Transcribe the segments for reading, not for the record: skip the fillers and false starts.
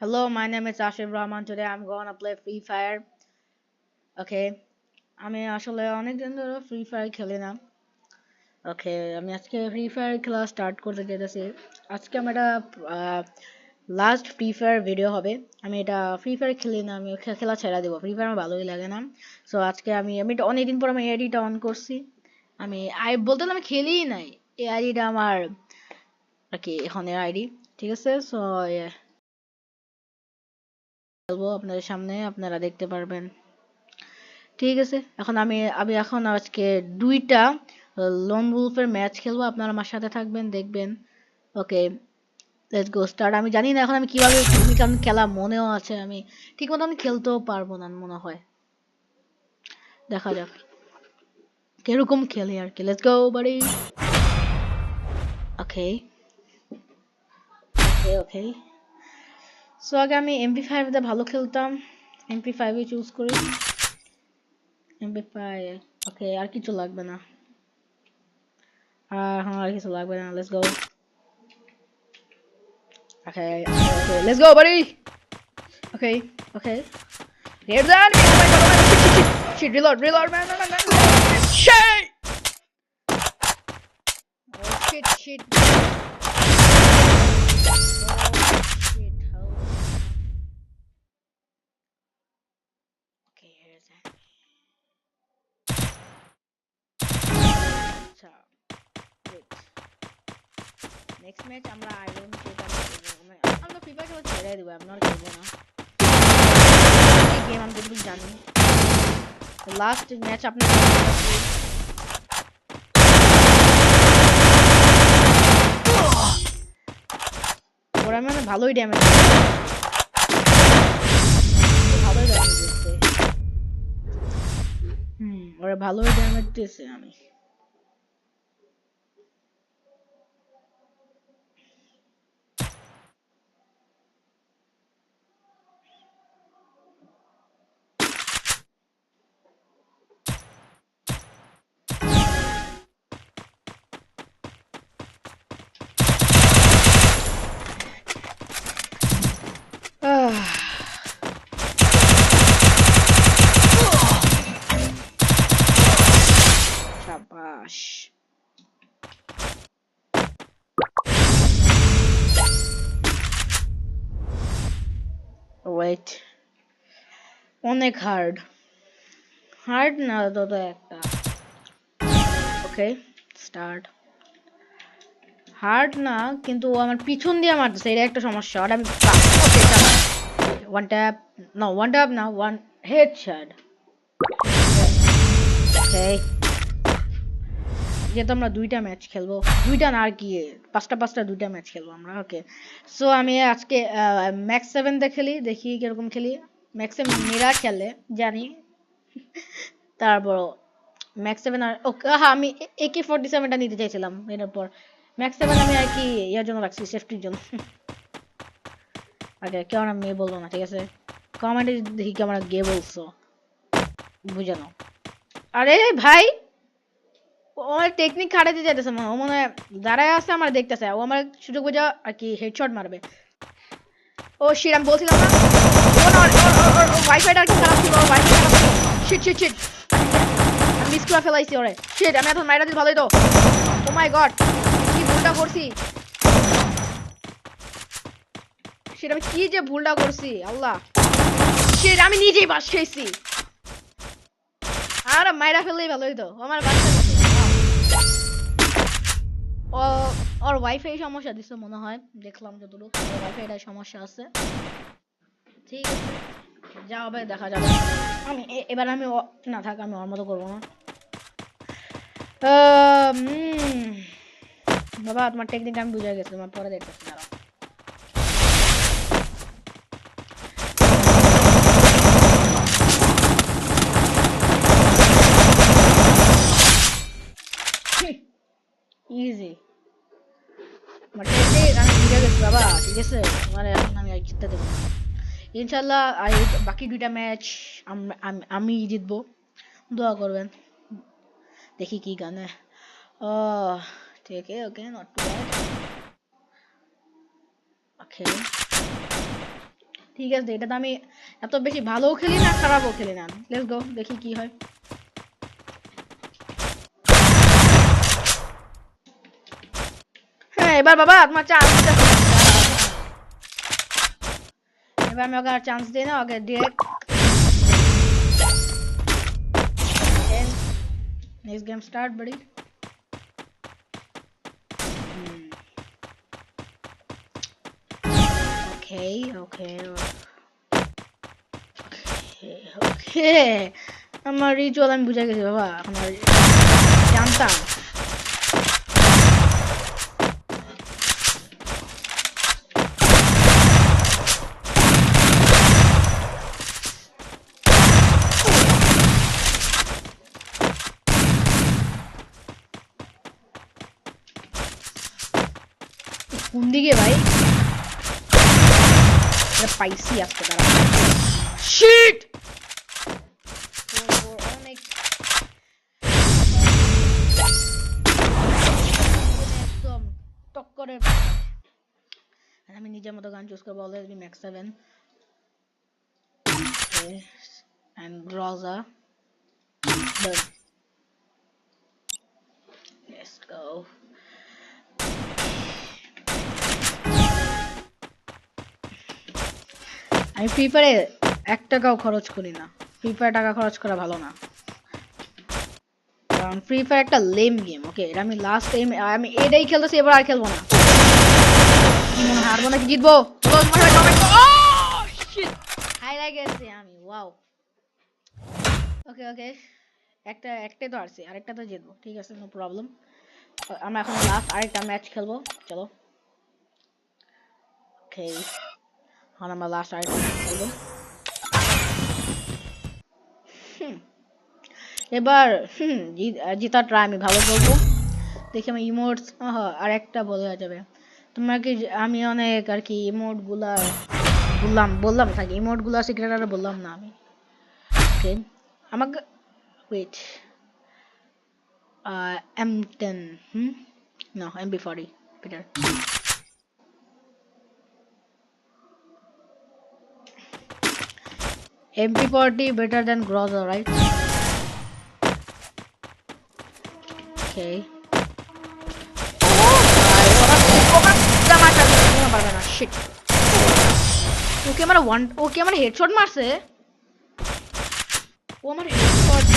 Hello, my name is Ashif Rahman. Today I'm gonna play Free Fire. Okay, আমি আসলে অনেক দিন ধরে ফ্রি ফায়ার খেলি না। ওকে, আমি আজকে ফ্রি ফায়ার খেলা স্টার্ট করতে যেতেছি। আজকে আমার একটা লাস্ট ফ্রি ফায়ার ভিডিও হবে। আমি এটা ফ্রি ফায়ার খেলি না, আমি খেলা ছেড়ে দেবো। ফ্রি ফায়ার আমার ভালোই লাগে না। সো আজকে আমি এটা অনেকদিন পর আমি আইডিটা অন করছি। বলতে গেলে আমি খেলিই নাই। এই আইডিটা আমার আর কি এখন আইডি। ঠিক আছে, সো খেলবো আপনাদের সামনে, আপনারা দেখতে পারবেন। ঠিক আছে, এখন আমি আমি এখন আজকে দুইটা লোন উলফের ম্যাচ খেলবো, আপনারা আমার সাথে থাকবেন, দেখবেন। ওকে, লেটস গো স্টার্ট। আমি জানি না এখন আমি কিভাবে, আমি কারণ খেলা মনেও আছে, আমি ঠিক মতো আমি খেলতেও পারবো না মনে হয়। দেখা যাক কিরকম খেলি আর কি। লেটস গো বাড়ি। ওকে ওকে ওকে, সো আগে আমি MP5 দিয়ে ভালো খেলতাম, MP5 চুজ করি। MP5, ওকে, আর কিছু লাগবে না, আর কিছু লাগবে না। Let's go. Okay, okay, let's go, buddy. Okay, okay. Here's the enemy. Oh my god, oh my god, shit, reload, man, man. Shit! Oh shit. Oh shit, how? Okay, here's the so, wait. Next match, আমরা iron খেলবো। আমরা free fire খেলা ছেড়ে দেবো, আমরা আর খেলবো না। এই গেম আমি যতটুকু জানি। লাস্ট ম্যাচ আপনি ওরা মানে ভালোই ড্যামেজ, ভালোই ড্যামেজ দিচ্ছে। ওরা ভালোই ড্যামেজ দিচ্ছে। আমি শাবাশ। ওয়েট, অনেক হার্ড হার্ড না তো একটা। Okay start. হার্ড না, কিন্তু ও আমার পিছন দিয়ে মারতেছে, এটা একটা সমস্যা। আর আমি ওয়ান ট্যাপ, না ওয়ান ট্যাপ না, ওয়ান হেডশট। ওকে, যেহেতু আমরা দুইটা ম্যাচ খেলবো, দুইটা না আর কি, পাঁচটা দুইটা ম্যাচ খেলবো আমরা। ওকে, সো আমি আজকে ম্যাক্স 7 দিয়ে খেলি, দেখি কিরকম খেলি। ম্যাক্স 7 মেরা খেলে জানি, তারপর ম্যাক্স 7 আর ওকে, হ্যাঁ আমি AK-47টা নিতে চাইছিলাম, এর পর ম্যাক্স 7 আমি আর কি ইয়ার জন্য রাখছি, সেফটির জন্য। ওকে, কেউ না মেয়ে বলবো না, ঠিক আছে? কমেন্টে দেখি কেমন গে বলছো, বুঝে নাও। আরে ভাই, ও আমার টেকনিক খাটাতে যাইতেছে, ও মনে হয় দাঁড়ায় আছে আমার দেখতেছে, ও আমার সুযোগ বুঝা আর কি হেডশট মারবে। ও শিট, আমি বলছিলাম না, ও না, ওর ওয়াইফাইটা আর কি খারাপ ছিল, ওর ওয়াইফাই খারাপ ছিল। শিট, আমি মিস করে ফেলাইছি ওরে। শিট, আমি এখন মাইরা দিলে ভালোই তো। ও মাই গড, কি ভুলটা করছি। শিট, আমি কি যে ভুলটা করছি আল্লাহ। শিট, আমি নিজেই বাস খেয়েছি। আর মাইরা ফেললেই ভালো হইতো, আমার বাচ্চা ও, ওর ওয়াইফাই সমস্যা দিছে মনে হয়, দেখলাম যতটুকু ওয়াইফাইটার সমস্যা আছে। ঠিক আছে, যা হবে দেখা যাবে। এবার আমি না থাক, আমি ওর মতো করবো না। বাবা, তোমার টেকনিক আমি বুঝে গেছি, তোমার পরে দেখতেছি, দাঁড়াও। ইজি, আমার টেকনিক আমি বুঝে গেছি বাবা, ঠিক আছে? তোমার এখন আমি আর জিততে দেবো না ইনশাল্লাহ। আর বাকি দুইটা ম্যাচ আমি জিতবো, দোয়া করবেন। দেখি কি গানে। ও ঠিক আছে, ওকে, নট টু ব্যাড। ওকে, ঠিক আছে, এটা তো আমি এত বেশি ভালোও খেলি না খারাপও খেলি না। লেটস গো, দেখি কি হয়। হ্যাঁ এবার বাবা তোমার চান্স, এবার আমি ওকে আর চান্স দিই না, ওকে ডিরেক্ট নেক্সট গেম স্টার্ট বাড়ি। ওকে ওকে ওকে, আমার রিচুয়াল আমি বুঝে গেছি বাবা, এখন আর জানতাম। কোন দিকে ভাই? পাইছি আজকে তারা। শিট, অনেক একদম টক্করের। আমি নিজের মতো গান চুজ করবো, always be max 7 and Groza. Let's go. আমি ফ্রি ফায়ারে 1 টাকাও খরচ করি না। ফ্রি ফায়ার টাকা খরচ করা ভালো না, কারণ ফ্রি ফায়ার একটা লেম গেম। ওকে, এটা আমি লাস্ট টাইম আমি এটাই খেলতেছি, এবার আর খেলবো না। হারবো নাকি জিতবো? হাইলাইট গেছি আমি, ওয়াও। ওকে ওকে, একটাই তো হারছি, আরেকটা তো জিতবো, ঠিক আছে, নো প্রবলেম। আমরা এখন লাস্ট আরেকটা ম্যাচ খেলবো, চলো। ওকে, এখন আমরা লাস্ট আরেকটা ম্যাচ খেলবো। এবার জিতার ট্রাই আমি ভালো করবো। দেখি আমি ইমোটস আর একটা বলে যাবে। তোমরা কি, আমি অনেক আর কি ইমোট গুলা বললাম থাকি, ইমোট গুলা সিক্রেট আর বললাম না আমি। ওকে, আমাকে wait, M10 no MP40 better. MP40 better than Groza, right? Okay. Shit. Okay, আমার হেডশট মারছে। ও আমার হেডশট।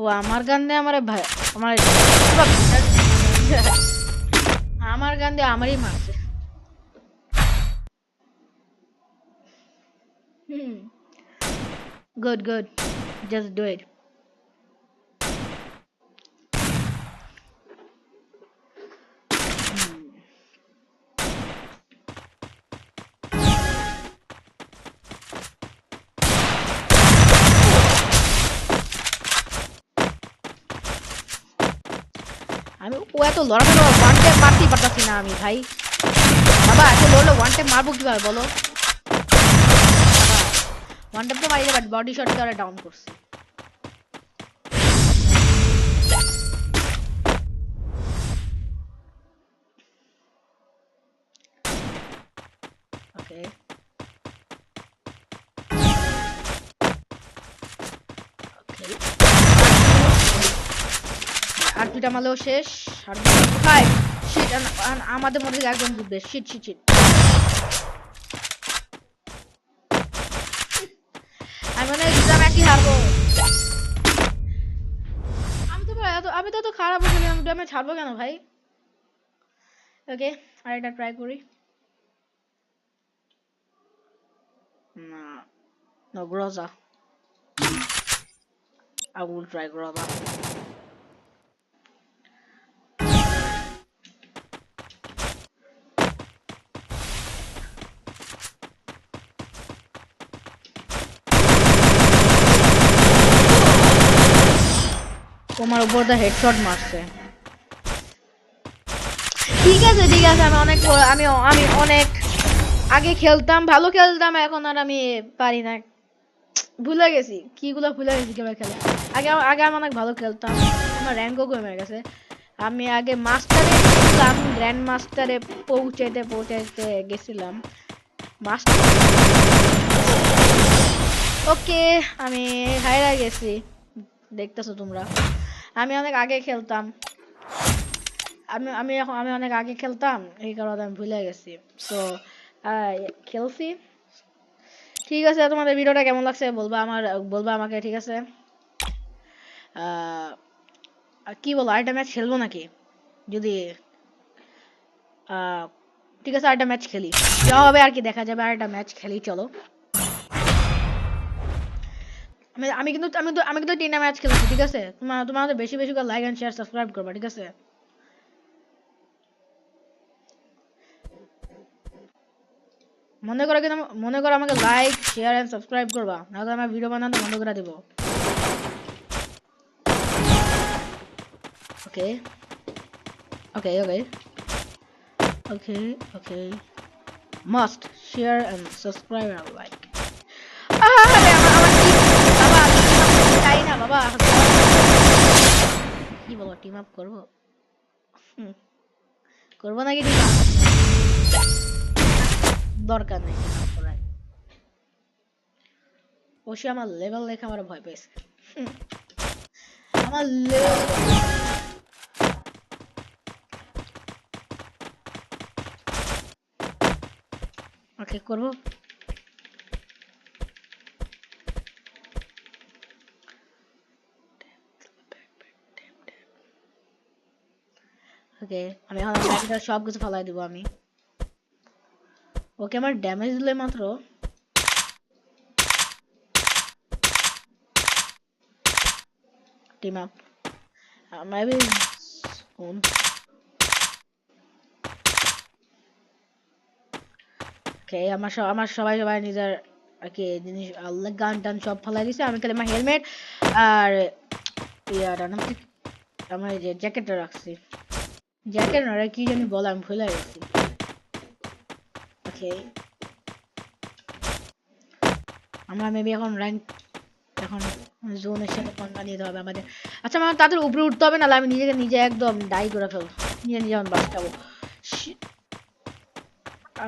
ও আমার গান দিয়ে আমারে ভাই, আমার গান দিয়ে আমারই মারছে। Good, just do it. আমি ও এত লড়াতে ওয়ান টাইম মারতেই পারতাছি না আমি ভাই। বাবা এত লড়লে ওয়ান টাইম মারবো কিভাবে বলো? ওয়ান টাইম তো মারি, বাট বডি শট করে ডাউন করছে। ওকে, আর দুটা মারলেও শেষ। আর কোথায়? শিট, আমাদের মধ্যে একজন জিতবে। শিট শিট শিট, আমি মনে হয় দুটা ম্যাচই হারবো। আমি তো খারাপ খেলি, আমি ড্যামেজ হারবো কেন ভাই? ওকে, আরেকটা ট্রাই করি। না, no Groza. I will try Groza. তোমার উপর দা হেডশট মারছে। ঠিক আছে ঠিক আছে, আমি অনেক আগে খেলতাম, ভালো খেলতাম, এখন আর আমি পারি না, ভুলে গেছি কিগুলো, ভুলে গেছি কিভাবে খেলে। আগে আমি অনেক ভালো খেলতাম, আমার র্যাঙ্কও কমে গেছে। আমি আগে মাস্টারে ছিলাম, গ্র্যান্ড মাস্টারে পৌঁছাইতে গেছিলাম মাস্টার। ওকে, আমি হাইরা গেছি, দেখতেছো তোমরা, আমি অনেক আগে খেলতাম, আমি অনেক আগে খেলতাম, এই কারণে আমি ভুলে গেছি। সো খেলছি। ঠিক আছে, তোমাদের ভিডিওটা কেমন লাগছে বলবা আমাকে, ঠিক আছে? আহ, কি বলো, আরেকটা ম্যাচ খেলবো নাকি? যদি আহ, ঠিক আছে, আরেকটা ম্যাচ খেলি, যা হবে আর কি দেখা যাবে, আরেকটা ম্যাচ খেলি চলো। আমি কিন্তু 3টা ম্যাচ খেলেছি, ঠিক আছে? তোমাদের বেশি বেশি করে লাইক এন্ড শেয়ার সাবস্ক্রাইব করবা, ঠিক আছে? মনে করো আমাকে লাইক শেয়ার এন্ড সাবস্ক্রাইব করবা, নাহলে আমার ভিডিও বানানো বন্ধ করে দেব। Okay okay okay okay okay, must share and subscribe and like. আরে বাবা, আমি চাই না বাবা, কি বলো, টিম আপ করবো? করবো নাকি টিম আপ? দরকার নেই টিম আপ করার, অবশ্যই আমার লেভেল দেখে আমার ভয় পেয়েছে, আমার লেভেল। ওকে করবো। ওকে, আমি এখন সব কিছু ফালাই দিব আমি। ওকে, আমার ড্যামেজ দিলে মাত্র টিম আপ, মেবি সোন। ওকে, আমার সবাই সবাই নিজের আর কি জিনিস, গান টান সব ফালাই দিছে, আমি খালি আমার হেলমেট আর ইয়াটা নাম কি, আমার এই যে জ্যাকেটটা রাখছি, জ্যাকেট না কি জানি বলে, আমি ভুলে গেছি। ওকে, আমরা মেবি এখন র্যাঙ্ক, এখন জোনের সাথে পাঙ্গা নিতে হবে আমাদের। আচ্ছা, আমার তাদের উপরে উঠতে হবে, নাহলে আমি নিজে একদম ডাই করে ফেলবো, নিজে আমি বাঁচতাবো।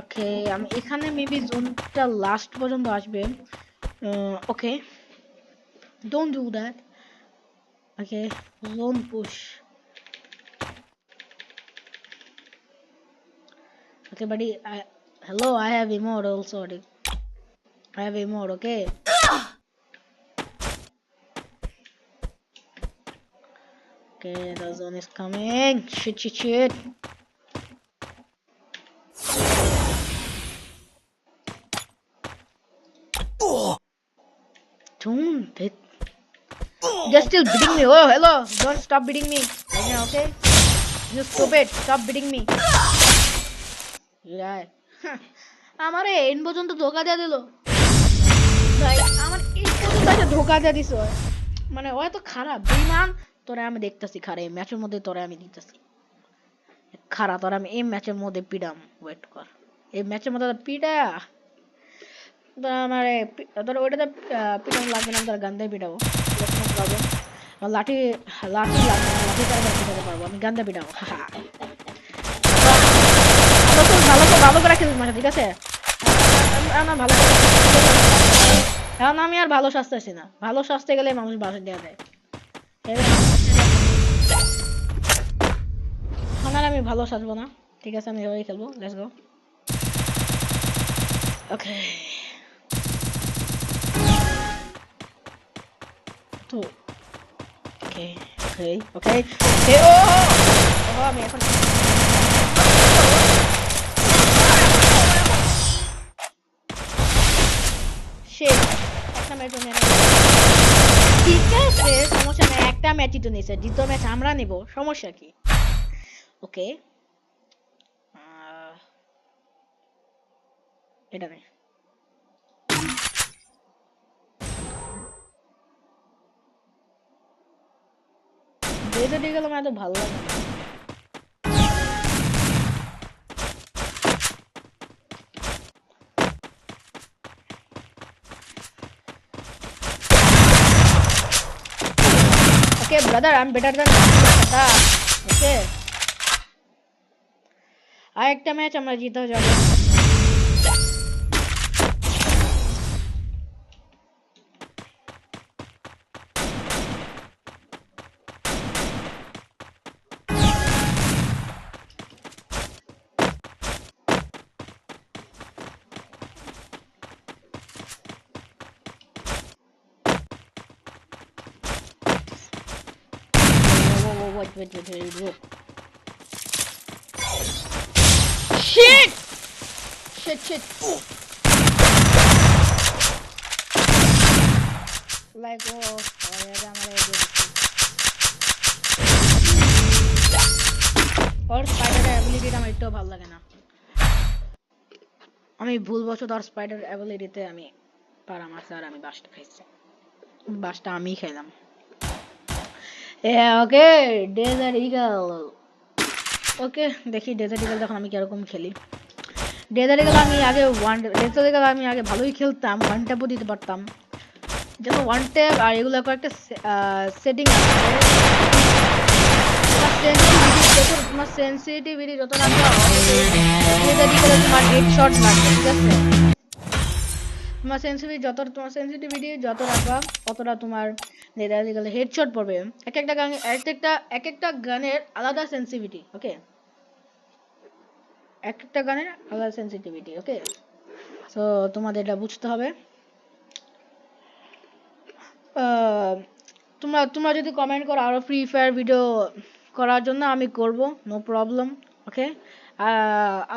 ওকে, আমি এখানে মেবি জোনটা লাস্ট পর্যন্ত আসবে। Okay, don't do that. Okay, zone push. Okay buddy, hello, I have emote also. I have emote, okay? Okay, the zone is coming. Shit. Don't hit. You're still beating me. Oh, hello. Don't stop beating me. Right now, okay? You stupid. Stop beating me. Yeah. আমারে N পর্যন্ত ধোকা দিয়ে দিল ভাই, আমার এই পর্যন্ত একটা ধোকা দিয়ে দিছ, মানে ও এত খারাপ বেঈমান। তোরে আমি দেখতেছি খারাপ, এই ম্যাচের মধ্যে তোরে আমি দিতেছি খারাপ, তোরে আমি এই ম্যাচের মধ্যে পিডাম, ওয়েট কর, এই ম্যাচের মধ্যে পিডা তোর আমার, তোর ওইটাতে পিটানো লাগবে না, তোর গান দিয়ে পিটাবো, কোনো প্রবলেম। আমার লাঠি লাঠি লাগবে না, লাঠি ছাড়া আমি পিটাতে পারবো, আমি গান দিয়ে পিটাবো। ভালো করে খেলিস মাঠে, ঠিক আছে? না ভালো করে, এখন আমি আর ভালো সাজতেছি না, ভালো সাজতে গেলে মানুষ বাসে দেওয়া দেয়, এখন আর আমি ভালো সাজবো না, ঠিক আছে? আমি এভাবেই খেলবো, লেটস গো। ওকে, তো ওকে ওকে ওকে ওকে, ও আমি এখন শেষ, একটা ম্যাচ আমি, ঠিক আছে সমস্যা নেই, একটা ম্যাচই তো নিয়েছে, দ্বিতীয় ম্যাচ আমরা নিব, সমস্যা কি? ওকে, এটা নেই, যেটা দিয়ে গেলাম এত ভালো লাগে না। Okay, brother, I'm better than that. Okay. আরেকটা ম্যাচ আমরা জিতেও যাব। Wait, look. Shit! Shit. Like, oh, yeah, ওর স্পাইডারের অ্যাবিলিটিটা আমার একটু ভালো লাগে না। আমি ভুলবশত আর স্পাইডার অ্যাবিলিটিতে আমি পারা মারছে আর আমি বাসটা খাইছি। বাসটা আমিই খাইলাম। ওকে, ডেজার্ট ইগল। ওকে, দেখি ডেজার্ট ইগল যখন আমি কিরকম খেলি। ডেজার্ট ইগল আমি আগে ভালোই খেলতাম, ওয়ান ট্যাপও দিতে পারতাম। যেন ওয়ান ট্যাপ আর এগুলো একটা সেটিং আছে। তোমার সেনসিটিভিটি যত রাখবা তোমার হেডশট লাগবে, ঠিক আছে? তোমার সেনসিটিভিটি যত রাখবা ততটা তোমার হেডশট পড়বে। এক একটা গানের আলাদা সেনসিটিভিটি, ওকে? এক একটা গানের আলাদা সেনসিটিভিটি, ওকে? সো তোমাদের এটা বুঝতে হবে। তোমরা যদি কমেন্ট করো আরো ফ্রি ফায়ার ভিডিও করার জন্য, আমি করব, নো প্রবলেম, ওকে?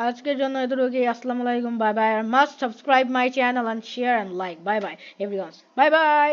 আজকের জন্য এতটুকুই। আসসালামু আলাইকুম, bye bye. Must subscribe my channel and share and like. Bye bye everyone, bye by.